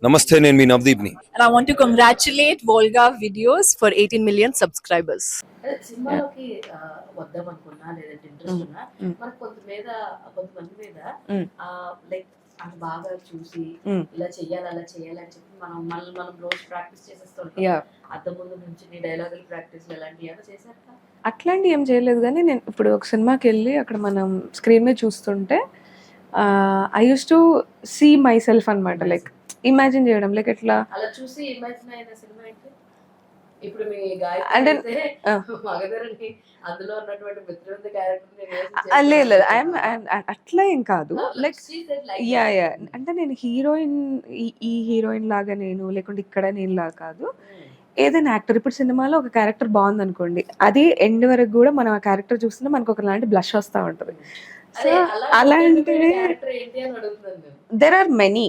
నమస్తే, నేను మీ నవదీప్ని. And I want to congratulate Volga Videos for 18 million subscribers. సినిమాలోకి వద్దాం అనుకున్నా లేదంటే ఇంట్రెస్ట్ ఉన్నా మనకు కొంతమంది మీద లైక్ అది బాగా చూసి ఇలా చెయ్యాలి అలా చెయ్యాలి అని చెప్పి మనం రోజు ప్రాక్టీస్ చేసేస్తుంటాం. అద్దం ముందు నుంచి డైలాగులు ప్రాక్టీస్ ఇలాంటివి ఏమైనా చేశారు? అట్లాంటివి ఏం చేయలేదు, కానీ నేను ఇప్పుడు ఒక సినిమాకి వెళ్ళి అక్కడ మనం స్క్రీన్ మీద చూస్తుంటే I use to see myself అనమాట. లైక్ ఇమాజిన్ చేయడం, లైక్ ఎట్లా అలా చూసి ఇమాజిన్ అయిన సినిమా ఏంటి? ఇప్పుడు మీ అంటే అందులో ఉన్నటువంటి మిత్రుడి క్యారెక్టర్ లేదు, అట్లా ఏం కాదు. లైక్ యా అంటే నేను హీరోయిన్, ఈ హీరోయిన్ లాగా నేను, లేకుంటే ఇక్కడ నేను లాగా కాదు. ఏదైనా యాక్టర్ ఇప్పుడు సినిమాలో ఒక క్యారెక్టర్ బాగుంది అనుకోండి, అది ఎండ్ వరకు కూడా మనం ఆ క్యారెక్టర్ చూస్తుంటే మనకు ఒకలాంటి బ్లష్ వస్తూ ఉంటుంది. సో అలాంటి దెర్ ఆర్ మెనీ.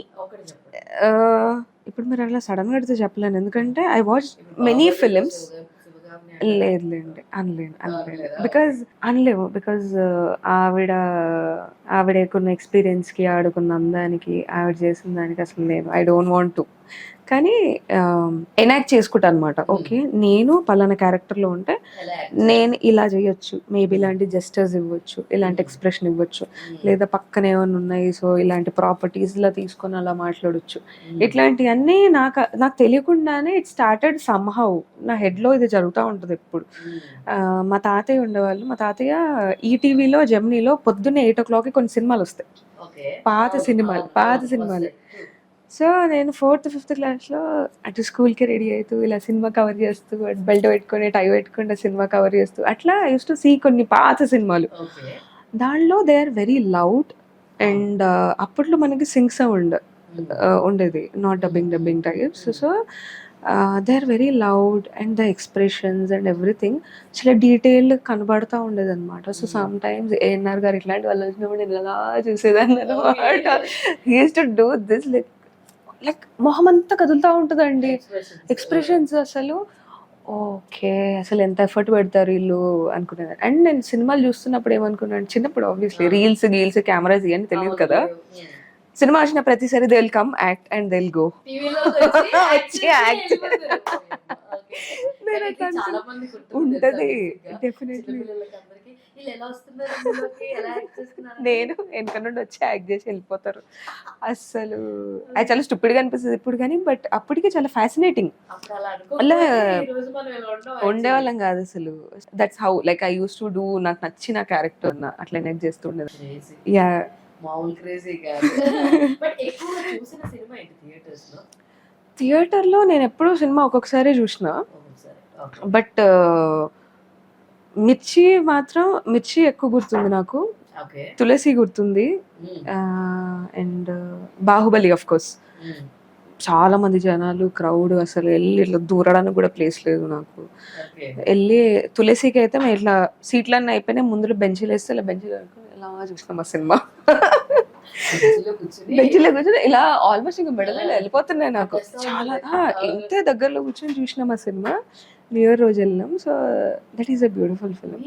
ఇప్పుడు మీరు అట్లా సడన్ గా అడిగితే చెప్పలేను, ఎందుకంటే ఐ వాచ్ మెనీ ఫిలిమ్స్. లేదులేండి, అనలేము బికాజ్ ఆవిడకున్న ఎక్స్పీరియన్స్ కి, ఆడుకున్న అందానికి, ఆవిడ చేసిన దానికి అసలు నేను ఐ డోంట్ వాంట్ టు. కానీ ఎనాక్ట్ చేసుకుంటా అనమాట. ఓకే, నేను పలానా క్యారెక్టర్లో ఉంటే నేను ఇలా చేయొచ్చు, మేబీ ఇలాంటి జెస్టర్స్ ఇవ్వచ్చు, ఇలాంటి ఎక్స్ప్రెషన్ ఇవ్వచ్చు, లేదా పక్కన ఏమైనా ఉన్నాయి సో ఇలాంటి ప్రాపర్టీస్ ఇలా తీసుకొని అలా మాట్లాడొచ్చు. ఇట్లాంటివన్నీ నాకు తెలియకుండానే ఇట్ స్టార్టెడ్ సమ్హౌ. నా హెడ్లో ఇది జరుగుతూ ఉంటుంది ఎప్పుడు. మా తాతయ్య ఉండేవాళ్ళు. మా తాతయ్య ఈటీవీలో, జెమినీలో పొద్దున్నే 8 o'clock కొన్ని సినిమాలు వస్తాయి, పాత సినిమాలు. సో నేను 4th 5th క్లాస్లో అటు స్కూల్కి రెడీ అవుతూ ఇలా సినిమా కవర్ చేస్తూ, బెల్ట్ పెట్టుకొని టై పెట్టుకుంటే సినిమా కవర్ చేస్తూ అట్లా యూస్ టు సీ కొన్ని పాత సినిమాలు. దానిలో they are very loud and అప్పట్లో మనకి సింగ్ సౌండ్ ఉండేది, not dubbing types. So they are very loud and the expressions and everything చాలా డీటెయిల్డ్ కనబడుతూ ఉండేది అనమాట. సో సమ్ టైమ్స్ ఏఎన్ఆర్ గారు ఇట్లాంటి వాళ్ళు వచ్చినప్పుడు నేను ఇలా చూసేదాన్ని అనమాట. He use to do this like మొహం అంతా కదులుతూ ఉంటుందండి, ఎక్స్ప్రెషన్స్ అసలు. ఓకే, అసలు ఎంత ఎఫర్ట్ పెడతారు వీళ్ళు అనుకునేదాన్ని. అండ్ నేను సినిమాలు చూస్తున్నప్పుడు ఏమనుకున్నాను, చిన్నప్పుడు ఆబ్వియస్లీ రీల్స్ కెమెరాస్ ఇవన్నీ తెలియదు కదా. సినిమా వచ్చిన ప్రతిసారి they will come act and they will go ఉంటది డెఫినెట్లీ. నేను వెనక నుండి వచ్చి యాక్ట్ చేసి వెళ్ళిపోతారు. అస్సలు అది చాలా స్టూపిడ్గా అనిపిస్తుంది ఇప్పుడు, కానీ బట్ అప్పటికి చాలా ఫ్యాసినేటింగ్. అలా ఉండేవాళ్ళం కాదు అసలు. That's how like I use to do. నాకు నచ్చిన క్యారెక్టర్ అట్లా నెక్స్ట్ చేస్తూ ఉండేది. యా, థియేటర్లో నేను ఎప్పుడూ సినిమా ఒక్కొక్కసారి చూసిన, బట్ మిర్చి ఎక్కువ గుర్తుంది నాకు, తులసి గుర్తుంది, అండ్ బాహుబలి ఆఫ్ కోర్స్. చాలా మంది జనాలు, క్రౌడ్, అసలు వెళ్ళి ఇట్లా దూరడానికి కూడా ప్లేస్ లేదు నాకు. వెళ్ళి తులసికి అయితే మేము ఇట్లా సీట్లన్నీ అయిపోయినాయి, ముందులో బెంచీలు వేస్తే ఇలా బెంచీలు ఇలా చూసినాం ఆ సినిమా. బెంచీలో కూర్చొని ఇలా ఆల్మోస్ట్ ఇంకా మెడలో వెళ్ళిపోతున్నాయి నాకు. చాలా ఇంతే దగ్గరలో కూర్చొని చూసినాం ఆ సినిమా. న్యూ ఇయర్ రోజు వెళ్ళాం. So that is a beautiful film.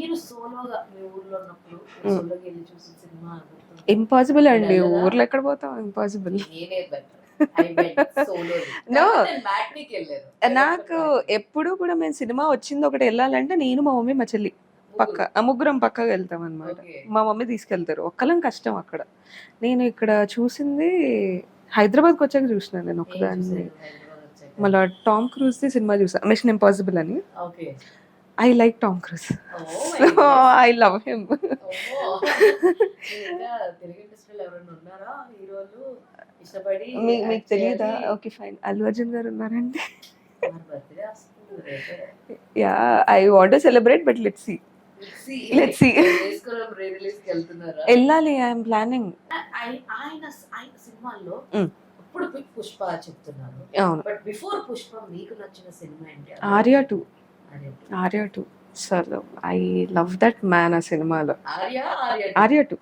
Impossible అండి, ఊర్లో ఎక్కడ పోతాం, ఇంపాసిబుల్. నాకు ఎప్పుడు కూడా మేము సినిమా వచ్చింది ఒకటి వెళ్ళాలంటే నేను, మా మమ్మీ, మా చెల్లి ముగ్గురం పక్కగా వెళ్తాం అనమాట. మా మమ్మీ తీసుకెళ్తారు, ఒక్కలం కష్టం అక్కడ. నేను ఇక్కడ చూసింది హైదరాబాద్కి వచ్చాక చూసిన నేను ఒక్కదాన్ని. మళ్ళీ టామ్ క్రూజ్ ది సినిమా చూసా, మిషన్ ఇంపాసిబుల్ అని. I like Tom Cruise, I love him. మీకు తెలియదా? ఓకే ఫైన్, అల్లు అర్జున్ గారు ఉన్నారండి. Yeah, I want to celebrate, but let's see. వెళ్ళాలి, ఐఎమ్ ప్లానింగ్. పుష్ప చెప్తున్నాను. బట్ బిఫోర్ పుష్ప మీకు నచ్చిన సినిమా ఏంటి? Arya 2. Sir I love that man ఆ సినిమాలో. ఆర్యా 2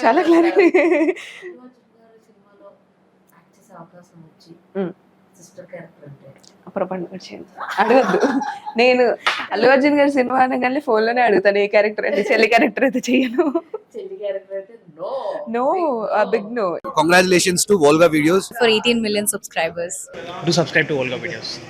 చాలా క్లారిటీ. సిస్టర్ క్యారెక్టర్ అంటే ప్రపంచం చేయను అడగద్దు. నేను అల్లు అర్జున్ గారి సినిమా అనగానే ఫోన్ లోనే అడుగుతాను ఏ క్యారెక్టర్ అంటే. చెల్లి క్యారెక్టర్ అయితే చెయ్యను. చెల్లి క్యారెక్టర్ అయితే no. No, big no. Congratulations to Volga Videos. For 18 million subscribers. Do subscribe to Volga Videos.